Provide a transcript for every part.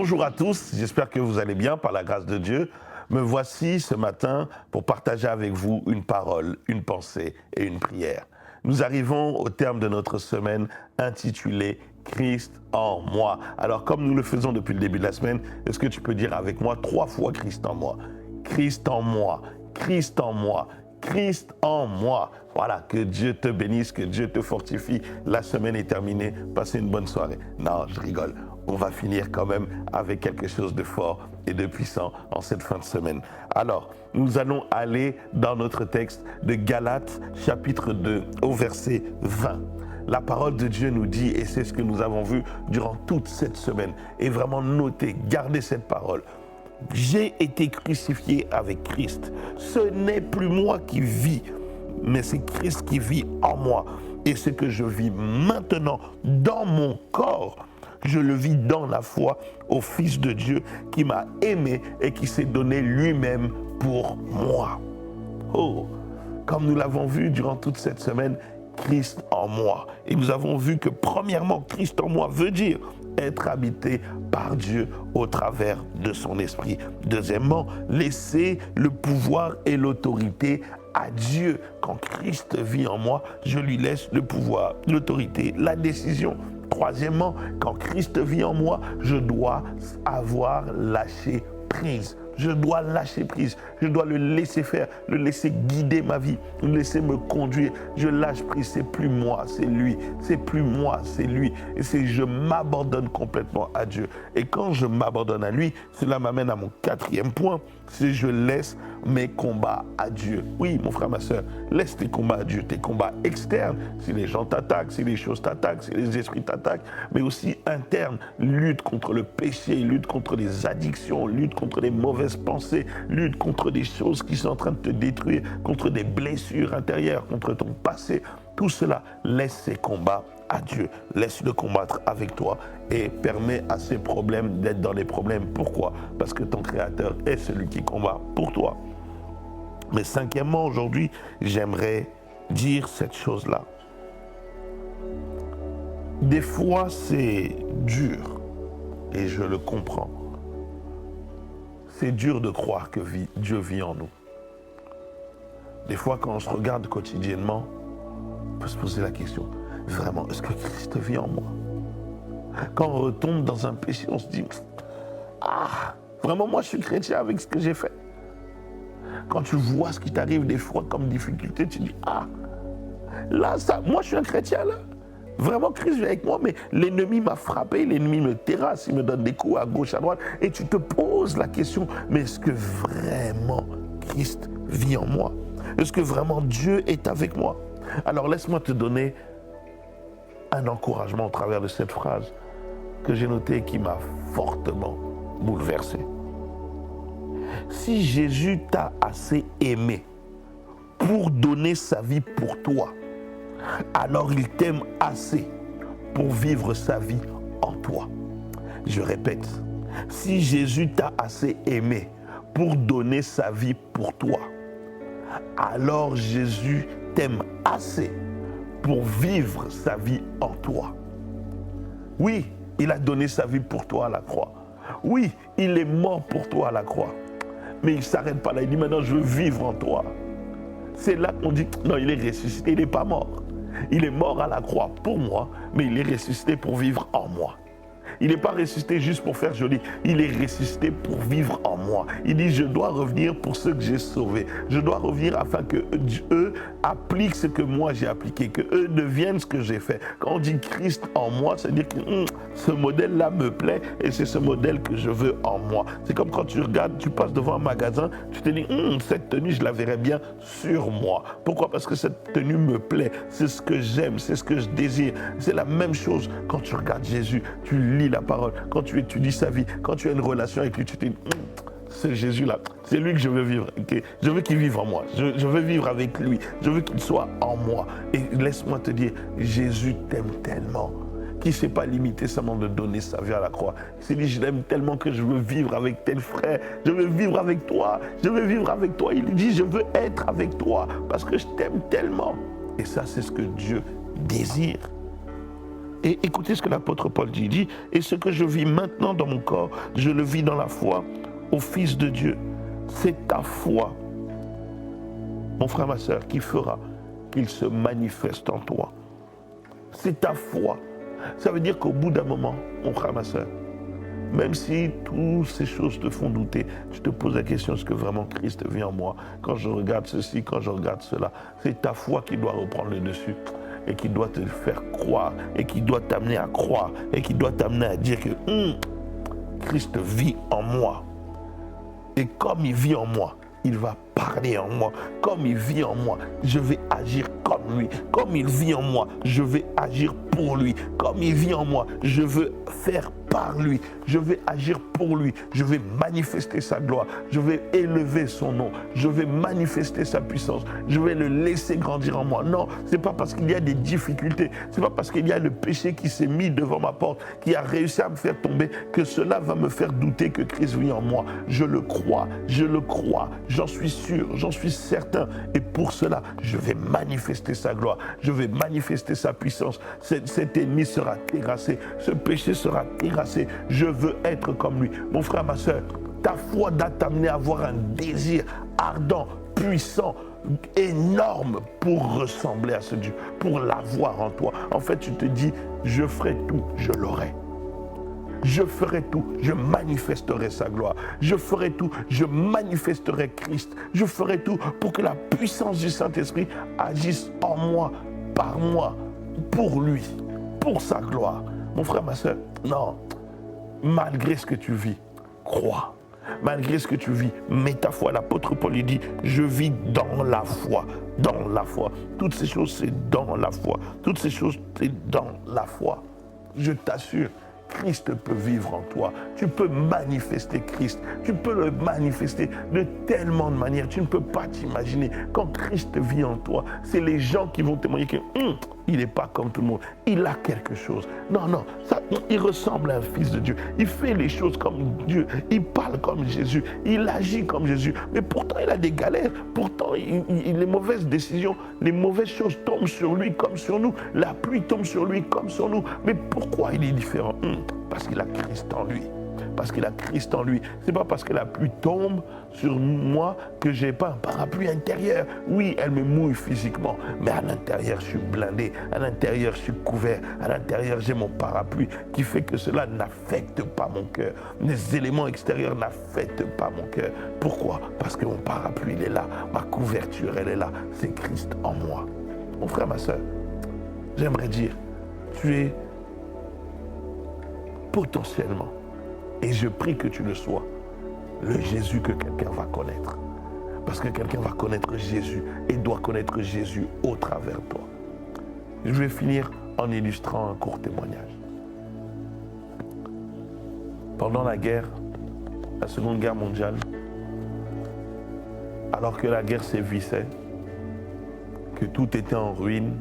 Bonjour à tous, j'espère que vous allez bien par la grâce de Dieu. Me voici ce matin pour partager avec vous une parole, une pensée et une prière. Nous arrivons au terme de notre semaine intitulée « Christ en moi ». Alors comme nous le faisons depuis le début de la semaine, est-ce que tu peux dire avec moi 3 fois « Christ en moi ». Christ en moi, Christ en moi, Christ en moi. Voilà, que Dieu te bénisse, que Dieu te fortifie. La semaine est terminée, passez une bonne soirée. Non, je rigole. On va finir quand même avec quelque chose de fort et de puissant en cette fin de semaine. Alors, nous allons aller dans notre texte de Galates, chapitre 2, au verset 20. La parole de Dieu nous dit, et c'est ce que nous avons vu durant toute cette semaine, et vraiment notez, gardez cette parole. J'ai été crucifié avec Christ. Ce n'est plus moi qui vis, mais c'est Christ qui vit en moi. Et ce que je vis maintenant dans mon corps, je le vis dans la foi au Fils de Dieu qui m'a aimé et qui s'est donné lui-même pour moi. Oh, comme nous l'avons vu durant toute cette semaine, Christ en moi. Et nous avons vu que premièrement, Christ en moi veut dire être habité par Dieu au travers de son esprit. Deuxièmement, laisser le pouvoir et l'autorité à Dieu. Quand Christ vit en moi, je lui laisse le pouvoir, l'autorité, la décision. Troisièmement, quand Christ vit en moi, je dois avoir lâché prise. Je dois lâcher prise, je dois le laisser faire, le laisser guider ma vie, le laisser me conduire. Je lâche prise, c'est plus moi, c'est lui. C'est plus moi, c'est lui. Et c'est je m'abandonne complètement à Dieu. Et quand je m'abandonne à lui, cela m'amène à mon 4e point, c'est je laisse mes combats à Dieu. Oui, mon frère, ma soeur, laisse tes combats à Dieu, tes combats externes, si les gens t'attaquent, si les choses t'attaquent, si les esprits t'attaquent, mais aussi internes, lutte contre le péché, lutte contre les addictions, lutte contre les mauvaises pensées, lutte contre des choses qui sont en train de te détruire, contre des blessures intérieures, contre ton passé. Tout cela, laisse ces combats à Dieu. Laisse-le combattre avec toi et permets à ces problèmes d'être dans les problèmes. Pourquoi? Parce que ton Créateur est celui qui combat pour toi. Mais 5e, aujourd'hui, j'aimerais dire cette chose-là. Des fois, c'est dur et je le comprends. C'est dur de croire que Dieu vit en nous. Des fois, quand on se regarde quotidiennement, on peut se poser la question, vraiment, est-ce que Christ vit en moi? Quand on retombe dans un péché, on se dit, ah, vraiment, moi, je suis chrétien avec ce que j'ai fait. Quand tu vois ce qui t'arrive des fois comme difficulté, tu dis, ah, là, ça, moi, je suis un chrétien, là. Vraiment, Christ vit avec moi, mais l'ennemi m'a frappé, l'ennemi me terrasse, il me donne des coups à gauche, à droite, et tu te poses la question, mais est-ce que vraiment Christ vit en moi? Est-ce que vraiment Dieu est avec moi? Alors laisse-moi te donner un encouragement au travers de cette phrase que j'ai notée et qui m'a fortement bouleversé. Si Jésus t'a assez aimé pour donner sa vie pour toi, alors il t'aime assez pour vivre sa vie en toi. Je répète, si Jésus t'a assez aimé pour donner sa vie pour toi, alors Jésus t'aime assez pour vivre sa vie en toi. Oui, il a donné sa vie pour toi à la croix. Oui, il est mort pour toi à la croix. Mais il ne s'arrête pas là, il dit maintenant je veux vivre en toi. C'est là qu'on dit non, il est ressuscité, il n'est pas mort. Il est mort à la croix pour moi, mais il est ressuscité pour vivre en moi. Il n'est pas ressuscité juste pour faire joli, il est ressuscité pour vivre en moi. Il dit, je dois revenir pour ceux que j'ai sauvés. Je dois revenir afin que eux appliquent ce que moi j'ai appliqué, que eux deviennent ce que j'ai fait. Quand on dit Christ en moi, c'est-à-dire que ce modèle-là me plaît et c'est ce modèle que je veux en moi. C'est comme quand tu regardes, tu passes devant un magasin, tu te dis, cette tenue, je la verrais bien sur moi. Pourquoi? Parce que cette tenue me plaît, c'est ce que j'aime, c'est ce que je désire. C'est la même chose quand tu regardes Jésus, tu lis la parole, quand tu étudies sa vie, quand tu as une relation avec lui, tu te dis, c'est Jésus-là, c'est lui que je veux vivre. Okay? Je veux qu'il vive en moi, je veux vivre avec lui, je veux qu'il soit en moi. Et laisse-moi te dire, Jésus t'aime tellement qu'il ne s'est pas limité seulement de donner sa vie à la croix. Il s'est dit, je l'aime tellement que je veux vivre avec tel frère, je veux vivre avec toi, je veux vivre avec toi. Il lui dit, je veux être avec toi parce que je t'aime tellement. Et ça, c'est ce que Dieu désire. Et écoutez ce que l'apôtre Paul dit. Il dit, et ce que je vis maintenant dans mon corps, je le vis dans la foi au Fils de Dieu. C'est ta foi, mon frère, ma soeur, qui fera qu'il se manifeste en toi. C'est ta foi. Ça veut dire qu'au bout d'un moment, mon frère, ma soeur, même si toutes ces choses te font douter, tu te poses la question, est-ce que vraiment Christ vit en moi? Quand je regarde ceci, quand je regarde cela, c'est ta foi qui doit reprendre le dessus et qui doit te faire croire et qui doit t'amener à croire et qui doit t'amener à dire que Christ vit en moi. Et comme il vit en moi, il va parler en moi. Comme il vit en moi, je vais agir comme lui. Comme il vit en moi, je vais agir pour lui. Comme il vit en moi, je veux faire par lui. Je vais agir pour lui. Je vais manifester sa gloire. Je vais élever son nom. Je vais manifester sa puissance. Je vais le laisser grandir en moi. Non, ce n'est pas parce qu'il y a des difficultés. Ce n'est pas parce qu'il y a le péché qui s'est mis devant ma porte, qui a réussi à me faire tomber, que cela va me faire douter que Christ vit en moi. Je le crois, j'en suis sûr, j'en suis certain. Et pour cela, je vais manifester sa gloire. Je vais manifester sa puissance. Cet ennemi sera terrassé. Ce péché sera terrassé. Je veux être comme lui. Mon frère, ma soeur, ta foi doit t'amener à avoir un désir ardent, puissant, énorme pour ressembler à ce Dieu, pour l'avoir en toi. En fait, tu te dis, je ferai tout, je l'aurai. Je ferai tout, je manifesterai sa gloire. Je ferai tout, je manifesterai Christ. Je ferai tout pour que la puissance du Saint-Esprit agisse en moi, par moi, pour lui, pour sa gloire. Mon frère, ma soeur, non, malgré ce que tu vis, crois. Malgré ce que tu vis, mets ta foi. L'apôtre Paul lui dit, je vis dans la foi, dans la foi. Toutes ces choses, c'est dans la foi. Toutes ces choses, c'est dans la foi. Je t'assure, Christ peut vivre en toi. Tu peux manifester Christ. Tu peux le manifester de tellement de manières. Tu ne peux pas t'imaginer. Quand Christ vit en toi, c'est les gens qui vont témoigner que il n'est pas comme tout le monde. Il a quelque chose. Non, il ressemble à un fils de Dieu. Il fait les choses comme Dieu. Il parle comme Jésus. Il agit comme Jésus. Mais pourtant, il a des galères. Pourtant, les mauvaises décisions, les mauvaises choses tombent sur lui comme sur nous. La pluie tombe sur lui comme sur nous. Mais pourquoi il est différent? Parce qu'il a Christ en lui. Parce qu'il a Christ en lui. Ce n'est pas parce que la pluie tombe sur moi que je n'ai pas un parapluie intérieur. Oui, elle me mouille physiquement, mais à l'intérieur, je suis blindé. À l'intérieur, je suis couvert. À l'intérieur, j'ai mon parapluie qui fait que cela n'affecte pas mon cœur. Les éléments extérieurs n'affectent pas mon cœur. Pourquoi? Parce que mon parapluie, il est là. Ma couverture, elle est là. C'est Christ en moi. Mon frère, ma soeur, j'aimerais dire, tu es potentiellement, et je prie que tu le sois, le Jésus que quelqu'un va connaître. Parce que quelqu'un va connaître Jésus et doit connaître Jésus au travers de toi. Je vais finir en illustrant un court témoignage. Pendant la Seconde Guerre mondiale, alors que la guerre sévissait, que tout était en ruine,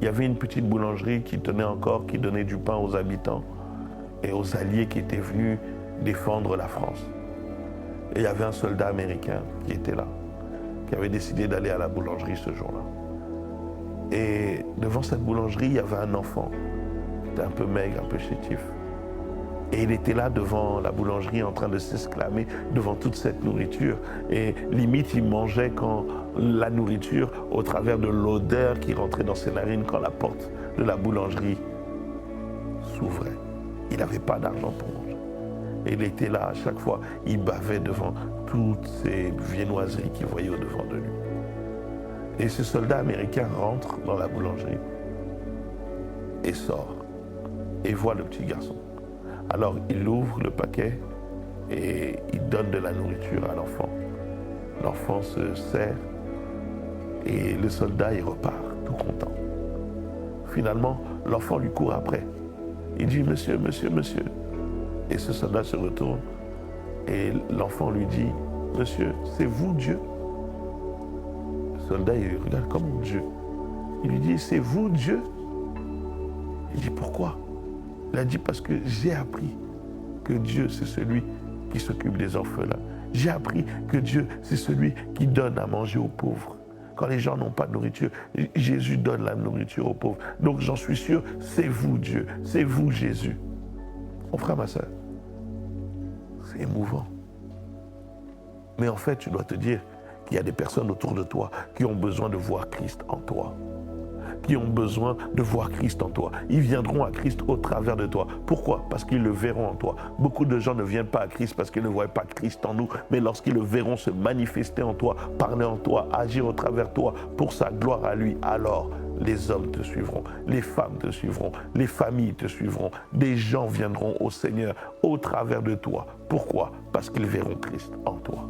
il y avait une petite boulangerie qui tenait encore, qui donnait du pain aux habitants et aux alliés qui étaient venus défendre la France. Et il y avait un soldat américain qui était là, qui avait décidé d'aller à la boulangerie ce jour-là. Et devant cette boulangerie, il y avait un enfant, qui était un peu maigre, un peu chétif. Et il était là devant la boulangerie en train de s'exclamer devant toute cette nourriture. Et limite, il mangeait quand la nourriture, au travers de l'odeur qui rentrait dans ses narines quand la porte de la boulangerie s'ouvrait. Il n'avait pas d'argent pour manger. Et il était là à chaque fois, il bavait devant toutes ces viennoiseries qu'il voyait au-devant de lui. Et ce soldat américain rentre dans la boulangerie et sort et voit le petit garçon. Alors il ouvre le paquet et il donne de la nourriture à l'enfant. L'enfant se sert et le soldat il repart tout content. Finalement, l'enfant lui court après. Il dit « Monsieur, monsieur, monsieur ». Et ce soldat se retourne et l'enfant lui dit « Monsieur, c'est vous Dieu ?» Le soldat il regarde comme Dieu. Il lui dit « C'est vous Dieu ?» Il dit « Pourquoi ?» Il a dit parce que j'ai appris que Dieu c'est celui qui s'occupe des orphelins. J'ai appris que Dieu c'est celui qui donne à manger aux pauvres. Quand les gens n'ont pas de nourriture, Jésus donne la nourriture aux pauvres. Donc j'en suis sûr, c'est vous Dieu, c'est vous Jésus. Mon frère, ma soeur, c'est émouvant. Mais en fait, tu dois te dire qu'il y a des personnes autour de toi qui ont besoin de voir Christ en toi. Qui ont besoin de voir Christ en toi. Ils viendront à Christ au travers de toi. Pourquoi? Parce qu'ils le verront en toi. Beaucoup de gens ne viennent pas à Christ parce qu'ils ne voient pas Christ en nous, mais lorsqu'ils le verront se manifester en toi, parler en toi, agir au travers de toi pour sa gloire à lui, alors les hommes te suivront, les femmes te suivront, les familles te suivront, des gens viendront au Seigneur au travers de toi. Pourquoi? Parce qu'ils verront Christ en toi.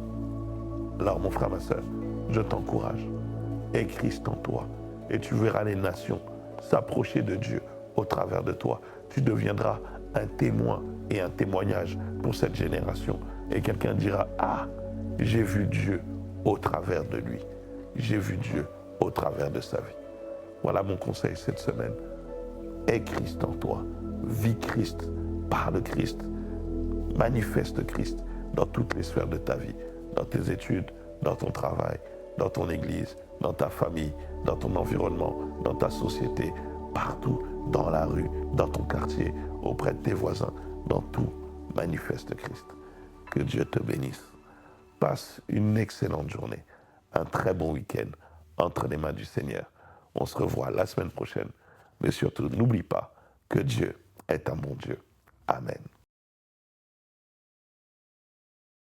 Alors mon frère, ma soeur, je t'encourage. Aie Christ en toi. Et tu verras les nations s'approcher de Dieu au travers de toi. Tu deviendras un témoin et un témoignage pour cette génération. Et quelqu'un dira, ah, j'ai vu Dieu au travers de lui. J'ai vu Dieu au travers de sa vie. Voilà mon conseil cette semaine. Aie Christ en toi. Vis Christ. Parle Christ. Manifeste Christ dans toutes les sphères de ta vie. Dans tes études, dans ton travail, dans ton église, dans ta famille, dans ton environnement, dans ta société, partout, dans la rue, dans ton quartier, auprès de tes voisins, dans tout, manifeste Christ. Que Dieu te bénisse. Passe une excellente journée, un très bon week-end entre les mains du Seigneur. On se revoit la semaine prochaine, mais surtout n'oublie pas que Dieu est un bon Dieu. Amen.